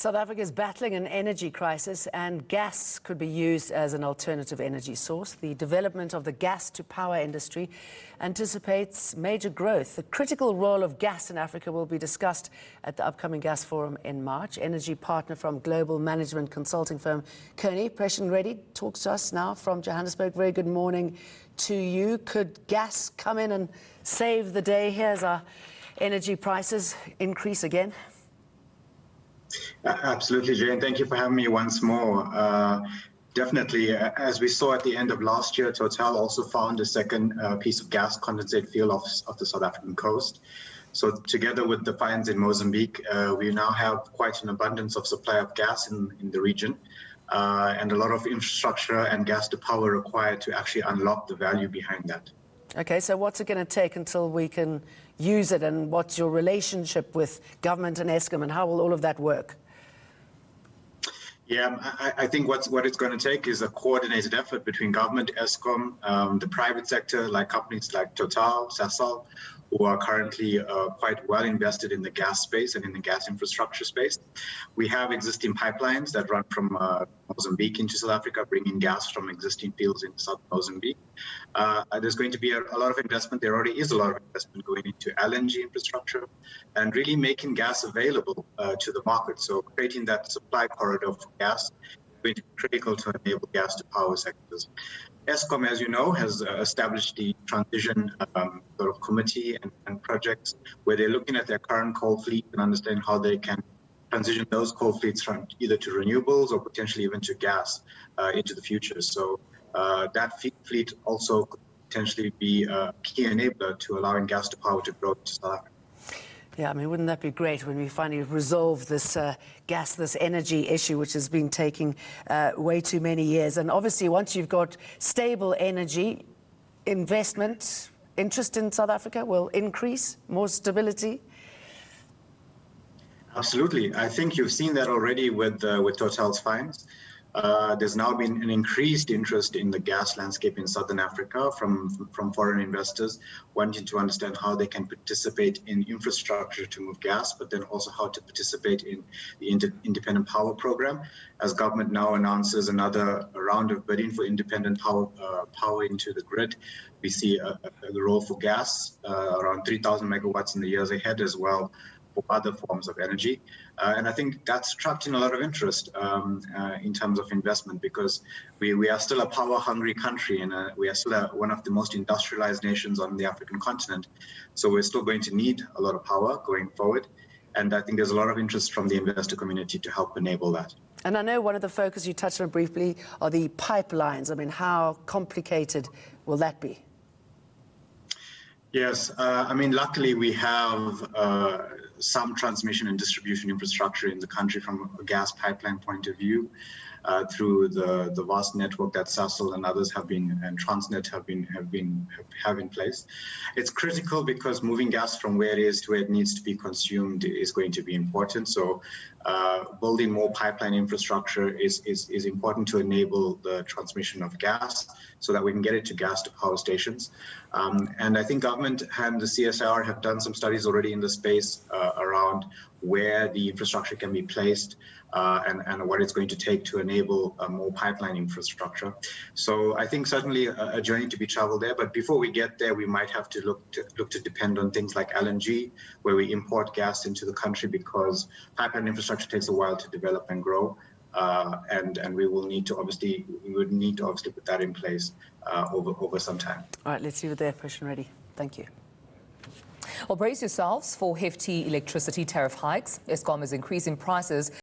South Africa is battling an energy crisis, and gas could be used as an alternative energy source. The development of the gas-to-power industry anticipates major growth. The critical role of gas in Africa will be discussed at the upcoming Gas Forum in March. Energy partner from global management consulting firm Kearney, Prashaen Reddy, talks to us now from Johannesburg. Very good morning to you. Could gas come in and save the day here as our energy prices increase again? Absolutely, Jane. Thank you for having me once more. Definitely, as we saw at the end of last year, Total also found a second piece of gas condensate field off the South African coast. So together with the finds in Mozambique, we now have quite an abundance of supply of gas in the region, and a lot of infrastructure and gas to power required to actually unlock the value behind that. Okay, so what's it going to take until we can use it, and what's your relationship with government and Eskom, and how will all of that work? Yeah, I think what it's going to take is a coordinated effort between government, Eskom, the private sector, like companies like Total, Sasol, who are currently quite well invested in the gas space and in the gas infrastructure space. We have existing pipelines that run from Mozambique into South Africa, bringing gas from existing fields in South Mozambique. There's going to be a lot of investment. There already is a lot of investment going into LNG infrastructure and really making gas available to the market. So creating that supply corridor for gas is going to be critical to enable gas to power sectors. Eskom, as you know, has established the transition sort of committee and projects where they're looking at their current coal fleet and understand how they can transition those coal fleets from either to renewables or potentially even to gas into the future. So that fleet also could potentially be a key enabler to allowing gas to power to grow to South Africa. Yeah, I mean, wouldn't that be great when we finally resolve this this energy issue, which has been taking way too many years? And obviously, once you've got stable energy, investment, interest in South Africa will increase, more stability. Absolutely. I think you've seen that already with Total's finds. There's now been an increased interest in the gas landscape in Southern Africa from foreign investors wanting to understand how they can participate in infrastructure to move gas, but then also how to participate in the independent power program. As government now announces another round of bidding for independent power into the grid, we see a role for gas, around 3,000 megawatts in the years ahead as well, for other forms of energy. And I think that's attracting a lot of interest in terms of investment, because we are still a power-hungry country, and we are still one of the most industrialized nations on the African continent. So we're still going to need a lot of power going forward. And I think there's a lot of interest from the investor community to help enable that. And I know one of the focus you touched on briefly are the pipelines. I mean, how complicated will that be? Yes, I mean, luckily we have some transmission and distribution infrastructure in the country from a gas pipeline point of view, through the vast network that Sasol and others have and Transnet have in place. It's critical because moving gas from where it is to where it needs to be consumed is going to be important. So building more pipeline infrastructure is important to enable the transmission of gas so that we can get it to gas to power stations. And I think government and the CSIR have done some studies already in the space around where the infrastructure can be placed and what it's going to take to enable more pipeline infrastructure. So I think certainly a journey to be traveled there. But before we get there, we might have to look to depend on things like LNG, where we import gas into the country, because pipeline infrastructure takes a while to develop and grow. And we would need to obviously put that in place over some time. All right, let's leave it there, Prashaen Reddy. Thank you. Well, brace yourselves for hefty electricity tariff hikes. Eskom is increasing prices